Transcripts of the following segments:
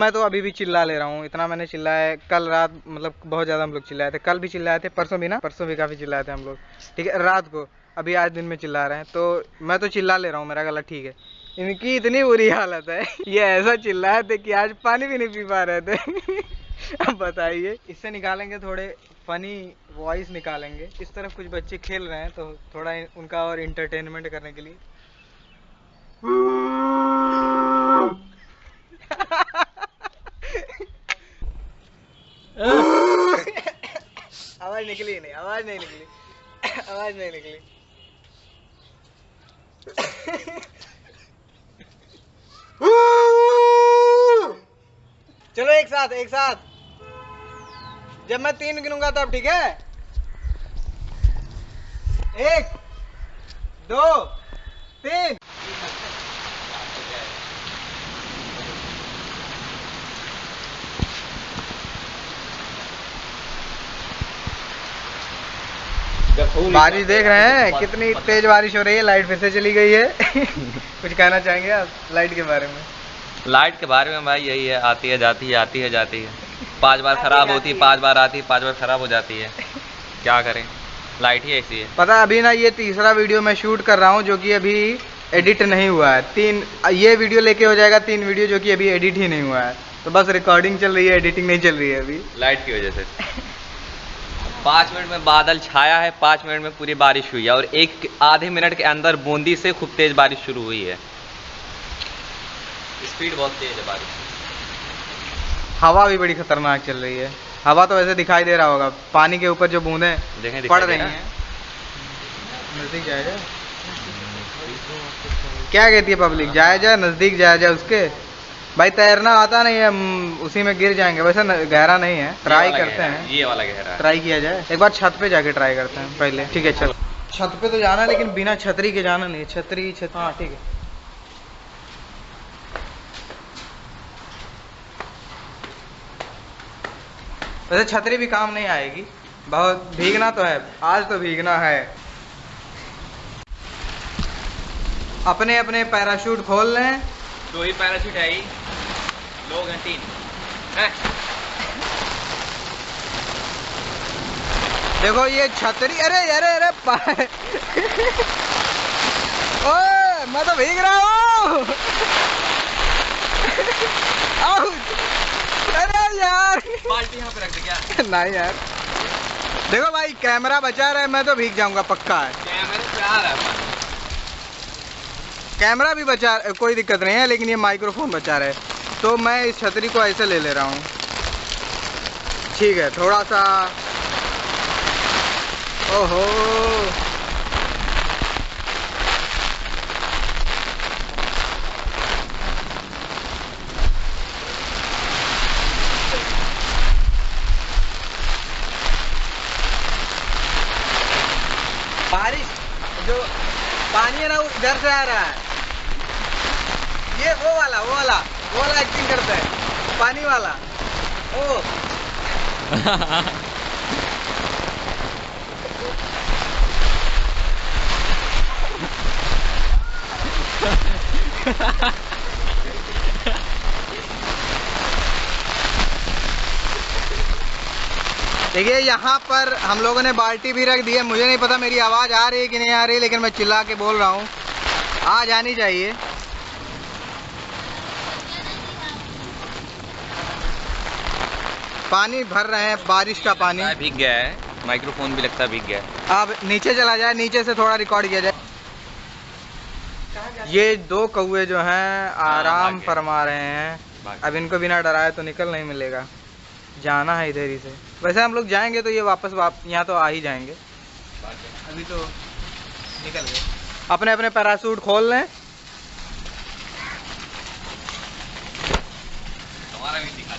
मैं तो अभी भी चिल्ला ले रहा हूँ, इतना मैंने चिल्लाया कल रात, मतलब बहुत ज़्यादा हम लोग चिल्लाए थे, कल भी चिल्लाए थे, परसों भी काफ़ी चिल्लाए थे हम लोग, ठीक है, रात को। अभी आज दिन में चिल्ला रहे हैं, तो मैं तो चिल्ला ले रहा हूँ, मेरा गला ठीक है। इनकी इतनी बुरी हालत है, ये ऐसा चिल्लाए थे कि आज पानी भी नहीं पी पा रहे थे। अब बताइए, इससे निकालेंगे थोड़े फनी वॉइस निकालेंगे। इस तरफ कुछ बच्चे खेल रहे हैं तो थोड़ा उनका और इंटरटेनमेंट करने के लिए आवाज निकली नहीं, आवाज नहीं निकली, आवाज नहीं निकली। चलो एक साथ जब मैं 3 गिनूंगा तब, ठीक है? 1 2 3। बारिश देख रहे हैं कितनी तेज बारिश हो रही है, लाइट फिर से चली गई है। कुछ कहना चाहेंगे आप लाइट के बारे में? लाइट के बारे में भाई यही है, आती है जाती है, आती है जाती है, 5 बार खराब होती है, 5 बार आती है, 5 बार खराब हो जाती है। क्या करें, लाइट ही ऐसी है। पता है अभी ना ये तीसरा वीडियो मैं शूट कर रहा हूँ जो कि अभी एडिट नहीं हुआ है। ये वीडियो लेके हो जाएगा 3 वीडियो जो कि अभी एडिट ही नहीं हुआ है, तो बस रिकॉर्डिंग चल रही है, एडिटिंग नहीं चल रही है अभी लाइट की वजह से। 5 मिनट में बादल छाया है, 5 मिनट में पूरी बारिश हुई है, और आधे मिनट के अंदर बूंदी से खूब तेज बारिश शुरू हुई है। स्पीड बहुत तेज है बारिश। हवा भी बड़ी खतरनाक चल रही है। हवा तो वैसे दिखाई दे रहा होगा, पानी के ऊपर जो बूंदें पड़ रही हैं। नजदीक जाया जाए, क्या कहती है पब्लिक? जाया जाए नजदीक, जाया जाए उसके। भाई तैरना आता नहीं है, उसी में गिर जाएंगे। वैसे गहरा नहीं है, ट्राई करते हैं, ये वाला गहरा, ट्राई किया जाए एक बार। छत पे जाके ट्राई करते हैं पहले, ठीक है? चलो छत पे तो जाना है, लेकिन बिना छतरी के जाना नहीं। छतरी हाँ ठीक है। वैसे छतरी भी काम नहीं आएगी, बहुत भीगना तो है, आज तो भीगना है। अपने अपने पैराशूट खोल लें। 2 ही पैराशूट है, लोग हैं 3 हैं। देखो ये छतरी, अरे अरे अरे ओए मैं तो भीग रहा हूँ। अरे यार बाल्टी यहाँ पे रख दे क्या? नहीं यार, देखो भाई कैमरा बचा रहा है, मैं तो भीग जाऊंगा पक्का है। कैमरे पे आ रहा है, कैमरा भी बचा, कोई दिक्कत नहीं है, लेकिन ये माइक्रोफोन बचा रहा है, तो मैं इस छतरी को ऐसे ले रहा हूँ, ठीक है? थोड़ा सा, ओहो बारिश, जो पानी है ना वो इधर से आ रहा है। ये वो वाला एक्टिंग करता है, पानी वाला। ओ देखिए यहाँ पर हम लोगों ने बाल्टी भी रख दी है। मुझे नहीं पता मेरी आवाज़ आ रही है कि नहीं आ रही, लेकिन मैं चिल्ला के बोल रहा हूँ, आ जानी चाहिए। पानी भर रहे हैं, बारिश का पानी भीग गया है, माइक्रोफोन भी लगता है भीग गया है। अब नीचे चला जाए, नीचे से थोड़ा रिकॉर्ड किया जाए। ये 2 कौवे जो हैं आराम फरमा रहे हैं। अब इनको बिना डराए तो निकल नहीं मिलेगा, जाना है इधर ही से। वैसे हम लोग जाएंगे तो ये वापस यहाँ तो आ ही जाएंगे, अभी तो निकल गए। अपने अपने पैराशूट खोल लें। हमारा भी दिखा।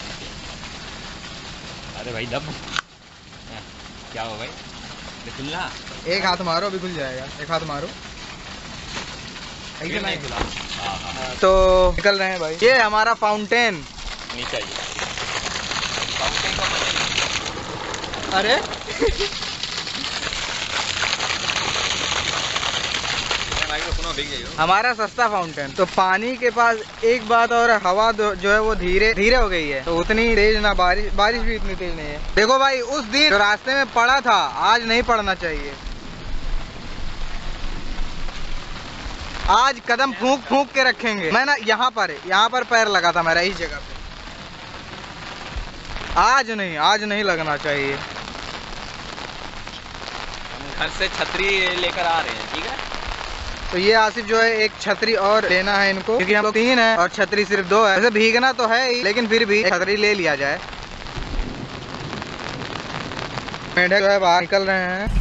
अरे भाई दब क्या हो भाई, खुलना। एक हाथ मारो, अभी खुल जाएगा। एक हाथ मारो, नहीं खुला। तो निकल रहे हैं भाई। ये हमारा फाउंटेन नीचे आइए। अरे माइक्रोफोन भीग जाइयो। हमारा सस्ता फाउंटेन। तो पानी के पास एक बात और, हवा जो है वो धीरे धीरे हो गई है, तो उतनी तेज ना बारिश भी इतनी तेज नहीं है। देखो भाई, उस दिन जो रास्ते में पड़ा था आज नहीं पड़ना चाहिए। आज कदम फूंक फूंक के रखेंगे। मैं ना यहाँ पर पैर लगा था मेरा, इस जगह पे। आज नहीं लगना चाहिए। घर से छतरी लेकर आ रहे हैं, ठीक है। तो ये आसिफ जो है, एक छतरी और लेना है इनको, क्योंकि हम लोग 3 हैं और छतरी सिर्फ 2 है। वैसे भीगना तो है ही, लेकिन फिर भी एक छतरी ले लिया जाए। मेंढक जो है बाहर निकल रहे हैं।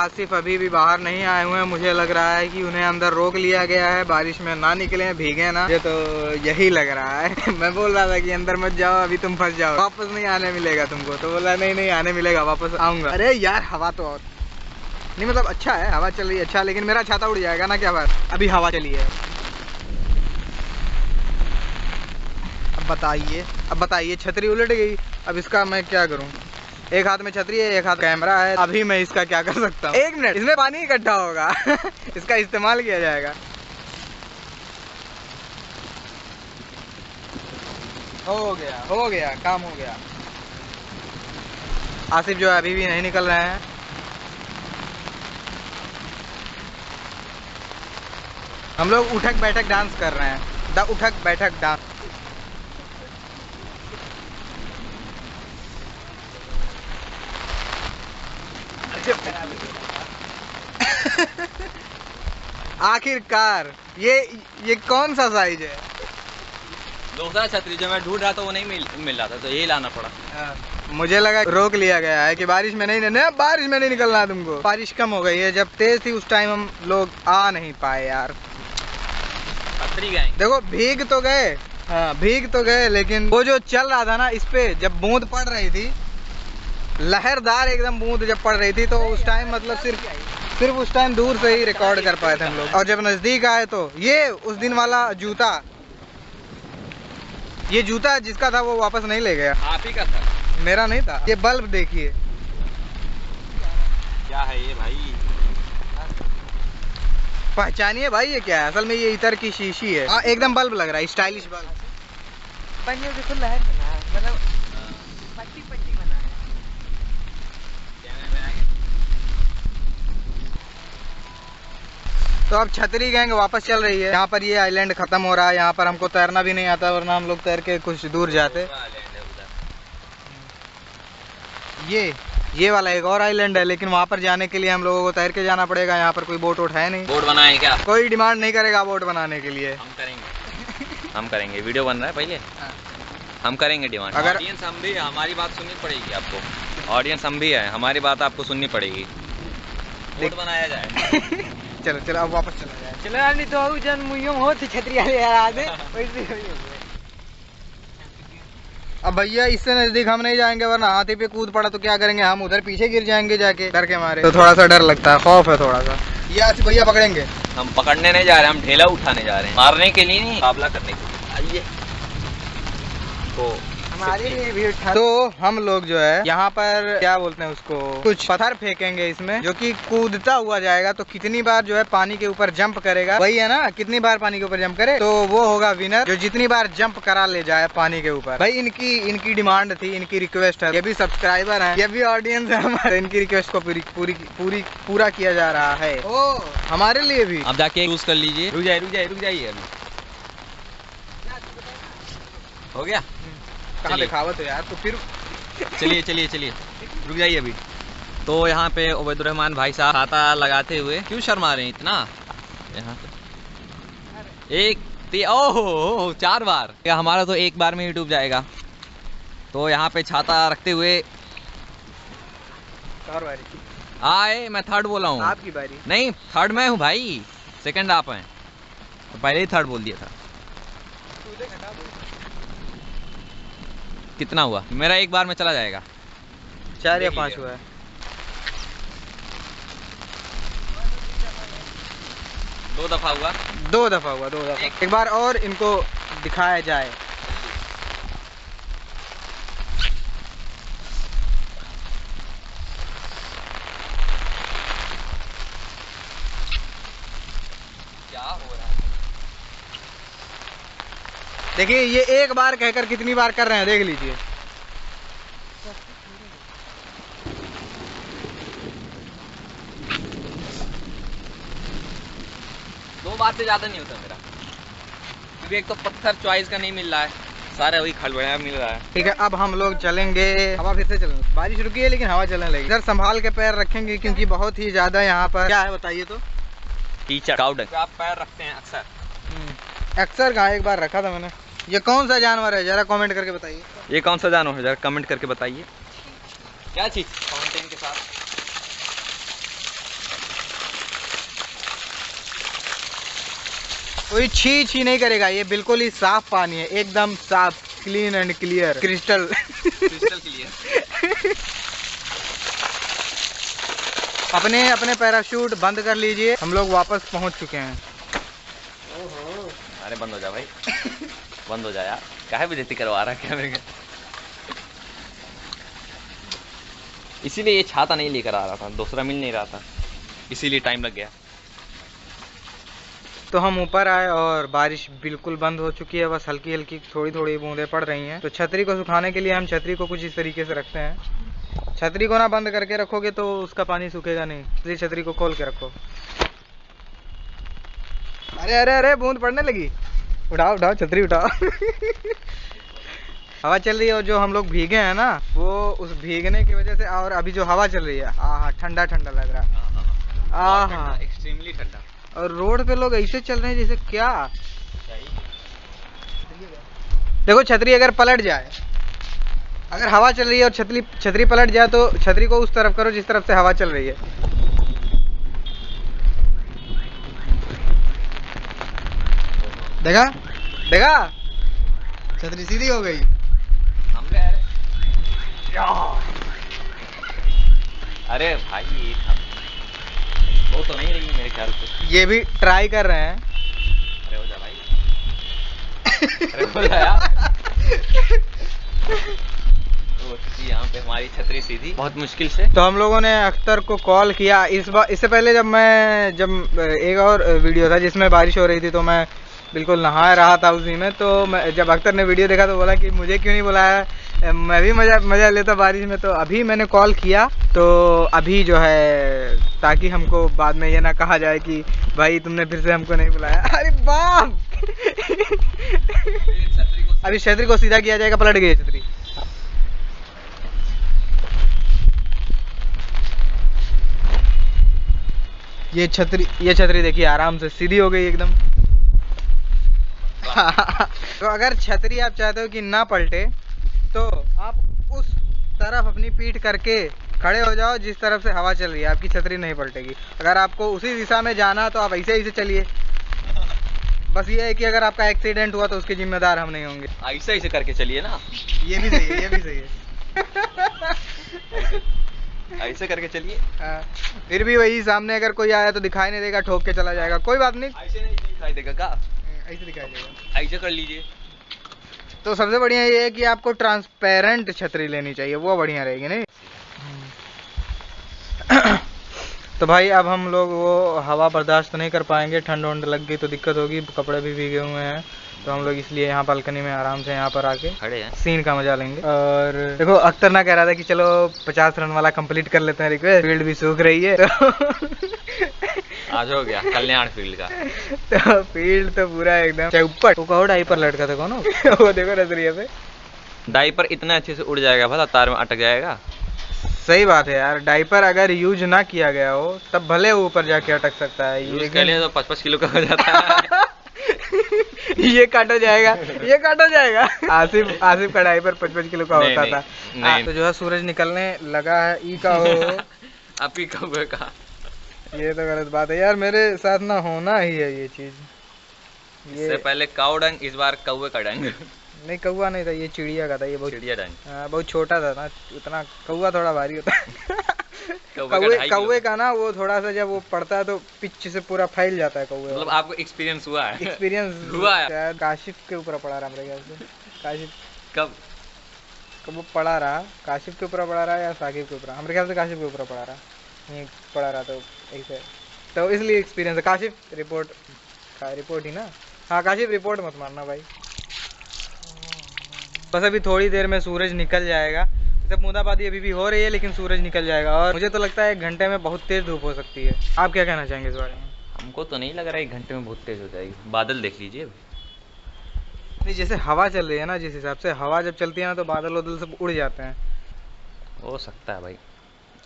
आसिफ अभी भी बाहर नहीं आए हुए हैं। मुझे लग रहा है कि उन्हें अंदर रोक लिया गया है, बारिश में ना निकले, भीगे ना। ये तो यही लग रहा है। मैं बोल रहा था कि अंदर मत जाओ, अभी तुम फंस जाओ, वापस नहीं आने मिलेगा तुमको। तो बोला नहीं आने मिलेगा, वापस आऊंगा। अरे यार, हवा तो और नहीं, मतलब अच्छा है, हवा चल रही है अच्छा, लेकिन मेरा छाता उड़ जाएगा ना। क्या बात, अभी हवा चली है। अब बताइए छतरी उलट गई, अब इसका मैं क्या करूँ। एक हाथ में छतरी है, एक हाथ कैमरा है। अभी मैं इसका क्या कर सकता हूँ। 1 मिनट, इसमें पानी इकट्ठा होगा। इसका इस्तेमाल किया जाएगा। हो गया काम हो गया। आसिफ जो है अभी भी नहीं निकल रहे हैं। हम लोग उठक बैठक डांस कर रहे हैं, द उठक बैठक डांस। आखिरकार ये कौन सा साइज है। दूसरा छतरी जो मैं ढूंढ रहा था वो नहीं मिल रहा था, तो यही लाना पड़ा। मुझे लगा रोक लिया गया है कि बारिश में नहीं निकलना है तुमको। बारिश कम हो गई है, जब तेज थी उस टाइम हम लोग आ नहीं पाए यार। छतरी गए, देखो भीग तो गए, हाँ भीग तो गए, लेकिन वो जो चल रहा था ना, इस पे जब बूंद पड़ रही थी, लहरदार एकदम बूंद जब पड़ रही थी, तो उस टाइम मतलब सिर्फ उस टाइम दूर से ही रिकॉर्ड कर पाए थे हम लोग। और जब नजदीक आए तो ये उस दिन वाला जूता, ये जूता जिसका था वो वापस नहीं ले गया। आप ही का था, मेरा नहीं था। ये बल्ब देखिए क्या है ये भाई, पहचानिए भाई ये क्या है। असल में ये इतर की शीशी है। हाँ एकदम बल्ब लग रहा है, स्टाइलिश बल्ब। मतलब पट्टी बना है। तो अब छतरी गैंग वापस चल रही है। यहाँ पर ये आइलैंड खत्म हो रहा है। यहाँ पर हमको तैरना भी नहीं आता, वरना हम लोग तैर के कुछ दूर जाते। ये वाला एक और आइलैंड है, लेकिन वहाँ पर जाने के लिए हम लोगों को तैर के जाना पड़ेगा। यहाँ पर कोई बोट है नहीं। बोट बनाए क्या? कोई डिमांड नहीं करेगा बोट बनाने के लिए। हम करेंगे। वीडियो बन रहा है पहले, हम करेंगे डिमांड। अगर ऑडियंस हम भी, हमारी बात सुननी पड़ेगी आपको। ऑडियंस हम भी है, हमारी बात आपको सुननी पड़ेगी। बोट बनाया जाए। चलो अब वापस चला जाए। चलो यार, नहीं तो जन मुझे हो तो छतरी वाले यार आ दे वैसे। अब भैया इससे नजदीक हम नहीं जाएंगे, वरना हाथी पे कूद पड़ा तो क्या करेंगे। हम उधर पीछे गिर जाएंगे जाके, डर के मारे। तो थोड़ा सा डर लगता है, खौफ है थोड़ा सा। ये आज भैया पकड़ेंगे। हम पकड़ने नहीं जा रहे, हम ढेला उठाने जा रहे हैं, मारने के लिए नहीं, मुकाबला करने के लिए। आइए तो हमारे लिए भी उठा। तो हम लोग जो है यहाँ पर क्या बोलते हैं उसको, कुछ पत्थर फेंकेंगे इसमें, जो कि कूदता हुआ जाएगा। तो कितनी बार जो है पानी के ऊपर जंप करेगा, वही है ना, कितनी बार पानी के ऊपर जंप करे तो वो होगा विनर, जो जितनी बार जंप करा ले जाए पानी के ऊपर। भाई इनकी डिमांड थी, इनकी रिक्वेस्ट है। ये भी सब्सक्राइबर है, ये भी ऑडियंस है हमारे। इनकी रिक्वेस्ट को पूरा किया जा रहा है। ओ हमारे लिए भी। अब जाके यूज कर लीजिए। रुक जाइए अभी हो गया। कहाँ दिखावत है यार, तो फिर चलिए रुक जाइए अभी। तो यहाँ पे उबैदुर रहमान भाई साहब खाता लगाते हुए, क्यों शर्मा रहे हैं इतना। यहाँ पे ओह 4 बार, हमारा तो 1 बार में यूट्यूब जाएगा। तो यहाँ पे छाता रखते हुए आए, मैं थर्ड बोला हूँ। आपकी बारी नहीं, थर्ड मैं हूँ भाई, सेकंड आप हैं। तो पहले ही थर्ड बोल दिया था। कितना हुआ मेरा? 1 बार में चला जाएगा। 4 या 5 हुआ है। 2 दफा हुआ। 2 दफा हुआ, 2 दफा। एक बार और इनको दिखाया जाए। क्या हो रहा है? देखिए ये एक बार कहकर कितनी बार कर रहे हैं, देख लीजिए। दो बार से ज्यादा नहीं होता मेरा, क्योंकि एक तो पत्थर चॉइस का नहीं मिल रहा है, सारा वही खड़बड़ा मिल रहा है। ठीक है, अब हम लोग चलेंगे। हवा फिर से चलेंगे, बारिश रुकी है लेकिन हवा चलने लगी। इधर संभाल के पैर रखेंगे क्योंकि बहुत ही ज्यादा यहाँ पर क्या है बताइए तो। कीचड़, काउडंग। आप पैर रखते हैं अक्सर? अक्सर कहाँ, एक बार रखा था मैंने। ये कौन सा जानवर है जरा कमेंट करके बताइए। ये कौन सा जानवर है जरा कमेंट करके बताइए। क्या चीज फाउंटेन के साथ? कोई छी छी नहीं करेगा, ये बिल्कुल ही साफ पानी है, एकदम साफ, clean and clear, crystal crystal clear. अपने अपने पैराशूट बंद कर लीजिए, हम लोग वापस पहुंच चुके हैं। अरे बंद हो जा भाई, बंद हो जा यार, काहे बेइज्जती करवा रहा है क्या मेरे? इसीलिए ये छाता नहीं लेकर आ रहा था, दूसरा मिल नहीं रहा था, इसीलिए टाइम लग गया। तो हम ऊपर आए और बारिश बिल्कुल बंद हो चुकी है, बस हल्की हल्की थोड़ी थोड़ी बूंदें पड़ रही हैं। तो छतरी को सुखाने के लिए हम छतरी को कुछ इस तरीके से रखते हैं। छतरी को ना बंद करके रखोगे तो उसका पानी सूखेगा नहीं, इसलिए छतरी को खोल के रखो। अरे अरे अरे बूंद पड़ने लगी, उठाओ उठाओ छतरी उठाओ। हवा चल रही है और जो हम लोग भीगे हैं ना, वो उस भीगने की वजह से, और अभी जो हवा चल रही है, आहा ठंडा ठंडा लग रहा है, आहा एक्सट्रीमली ठंडा। और रोड पे लोग ऐसे चल रहे हैं जैसे क्या। देखो छतरी अगर पलट जाए, अगर हवा चल रही है और छतरी पलट जाए तो छतरी को उस तरफ करो जिस तरफ से हवा चल रही है। देखा देखा, छतरी सीधी हो गई। अरे भाई वो तो नहीं रही मेरे ख्याल से। ये भी ट्राई कर रहे हैं। अरे हो जा भाई, अरे हो जा यार। तो यहाँ पे हमारी छतरी सीधी बहुत मुश्किल से। तो हम लोगों ने अख्तर को कॉल किया इस बार। इससे पहले जब एक और वीडियो था जिसमें बारिश हो रही थी, तो मैं बिल्कुल नहा रहा था उसी में। तो जब अख्तर ने वीडियो देखा तो बोला कि मुझे क्यों नहीं बुलाया, मैं भी मजा लेता बारिश में। तो अभी मैंने कॉल किया, तो अभी जो है ताकि हमको बाद में ये ना कहा जाए कि भाई तुमने फिर से हमको नहीं बुलाया। अरे बाप अभी छतरी को सीधा किया जाएगा, पलट गई छतरी। ये छतरी देखिए आराम से सीधी हो गई एकदम। तो अगर छतरी आप चाहते हो कि ना पलटे, तो आप उस तरफ अपनी पीठ करके खड़े हो जाओ जिस तरफ से हवा चल रही है, आपकी छतरी नहीं पलटेगी। अगर आपको उसी दिशा में जाना तो आप ऐसे ऐसे चलिए। बस ये है कि अगर आपका एक्सीडेंट हुआ तो उसके जिम्मेदार हम नहीं होंगे। ऐसे ऐसे करके चलिए ना। ये भी सही है, ये भी सही है। ऐसे करके चलिए। फिर भी वही, सामने अगर कोई आया तो दिखाई नहीं देगा, ठोक के चला जाएगा, कोई बात नहीं। ऐसे नहीं दिखाई देगा का? ऐसे दिखाई देगा, ऐसे कर लीजिए। तो सबसे बढ़िया ये है कि आपको ट्रांसपेरेंट छतरी लेनी चाहिए, वो बढ़िया रहेगी नहीं। तो भाई अब हम लोग वो हवा बर्दाश्त नहीं कर पाएंगे, ठंड वंड लग गई तो दिक्कत होगी, कपड़े भी भीगे हुए हैं। तो हम लोग इसलिए यहाँ बालकनी में आराम से यहाँ पर आके खड़े हैं, सीन का मजा लेंगे। और देखो अख्तर ना कह रहा था कि चलो 50 रन वाला कंप्लीट कर लेते हैं रिक्वेस्ट, फील्ड भी सूख रही है। आज हो गया कल्याण फील्ड का। तो फील्ड तो पूरा एकदम चौपट। वो कहो डाइपर लटका था कौन? वो देखो नजरिए पे डाइपर इतना अच्छे से उड़ जाएगा, भला तार में अटक जाएगा। सही बात है यार, डाइपर अगर यूज ना किया गया हो तब भले ऊपर जाके अटक सकता है। यूज के लिए तो 55 किलो का हो जाता है। ये काटा जाएगा, ये काटा जाएगा। आसिफ का डाइपर 55 किलो का होता था। नहीं। तो जो है सूरज निकलने लगा है। ई का हो आप ही कौवे का। ये तो गलत बात है यार, मेरे साथ ना होना ही है ये चीज। इससे पहले काऊ डंग, इस बार कौवे का डंग। नहीं कौवा नहीं था, ये चिड़िया का था। ये बहुत चिड़िया डंग। बहुत छोटा था ना, उतना कौवा थोड़ा भारी होता है। कौवे का ना वो थोड़ा सा जब वो पड़ता है तो पिच से पूरा फैल जाता है कौवे। मतलब आपको एक्सपीरियंस हुआ है? एक्सपीरियंस हुआ है। शायद काशिफ के ऊपर पड़ा रहा मेरे ख्याल से। काशिफ कब वो पड़ा रहा, काशिफ के ऊपर पड़ा रहा या साकिब के ऊपर? मेरे ख्याल से काशिफ के ऊपर पड़ा रहा, नहीं पड़ा रहा तो ऐसे, तो इसलिए एक्सपीरियंस है। काशिफ रिपोर्ट ही ना? हाँ काशिफ रिपोर्ट मत मारना भाई। बस अभी थोड़ी देर में सूरज निकल जाएगा। जब बूंदाबांदी अभी भी हो रही है लेकिन सूरज निकल जाएगा और मुझे तो लगता है 1 घंटे में बहुत तेज धूप हो सकती है। आप क्या कहना चाहेंगे इस बारे में? हमको तो नहीं लग रहा है 1 घंटे में बहुत तेज हो जाएगी। बादल देख लीजिए। नहीं जैसे हवा चल रही है ना, जिस हिसाब से हवा जब चलती है ना तो बादल वादल सब उड़ जाते हैं। हो सकता है भाई,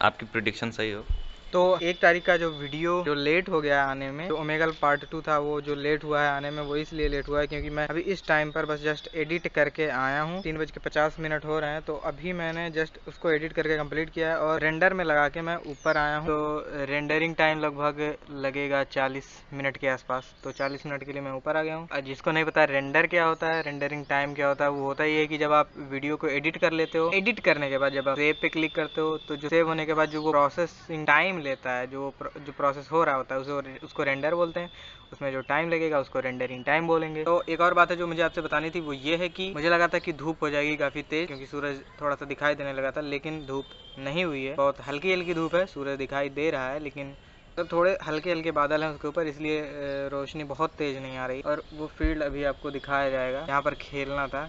आपकी प्रेडिक्शन सही हो। तो 1 तारीख का जो वीडियो जो लेट हो गया आने में, जो ओमेगल पार्ट 2 था वो जो लेट हुआ है आने में, वो इसलिए लेट हुआ है क्योंकि मैं अभी इस टाइम पर बस जस्ट एडिट करके आया हूँ। 3:50 हो रहे हैं तो अभी मैंने जस्ट उसको एडिट करके कंप्लीट किया है और रेंडर में लगा के मैं ऊपर आया हूँ। तो रेंडरिंग टाइम लगभग लगेगा 40 मिनट के आसपास। तो 40 मिनट के लिए मैं ऊपर आ गया हूँ। और जिसको नहीं पता रेंडर क्या होता है, रेंडरिंग टाइम क्या होता है, वो होता ही है कि जब आप वीडियो को एडिट कर लेते हो, एडिट करने के बाद जब आप सेव पे क्लिक करते हो तो जो सेव होने के बाद जो वो प्रोसेसिंग टाइम लेता है, जो प्रोसेस हो रहा होता है उसको रेंडर बोलते हैं। उसमें जो टाइम लगेगा उसको रेंडरिंग टाइम बोलेंगे। तो एक और बात है जो मुझे आपसे बतानी थी वो ये है कि मुझे लगा था कि धूप हो जाएगी काफ़ी तेज क्योंकि सूरज थोड़ा सा दिखाई देने लगा था, लेकिन धूप नहीं हुई है। बहुत हल्की हल्की धूप है, सूरज दिखाई दे रहा है लेकिन तो थोड़े हल्के हल्के बादल हैं उसके ऊपर, इसलिए रोशनी बहुत तेज नहीं आ रही। और वो फील्ड अभी आपको दिखाया जाएगा, यहाँ पर खेलना था।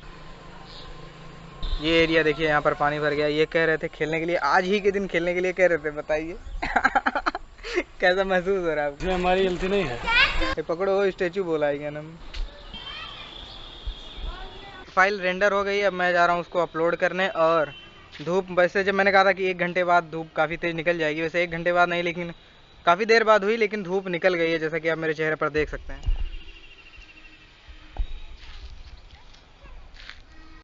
ये एरिया देखिए, यहाँ पर पानी भर गया। ये कह रहे थे खेलने के लिए, आज ही के दिन खेलने के लिए कह रहे थे। बताइए कैसा महसूस हो रहा है आपको? हमारी गलती नहीं है। ये पकड़ो, स्टैचू बोला है क्या नाम? फाइल रेंडर हो गई। अब मैं जा रहा हूँ उसको अपलोड करने। और धूप वैसे जब मैंने कहा था कि 1 घंटे बाद धूप काफ़ी तेज निकल जाएगी, वैसे 1 घंटे बाद नहीं लेकिन काफ़ी देर बाद हुई, लेकिन धूप निकल गई है जैसा कि आप मेरे चेहरे पर देख सकते हैं।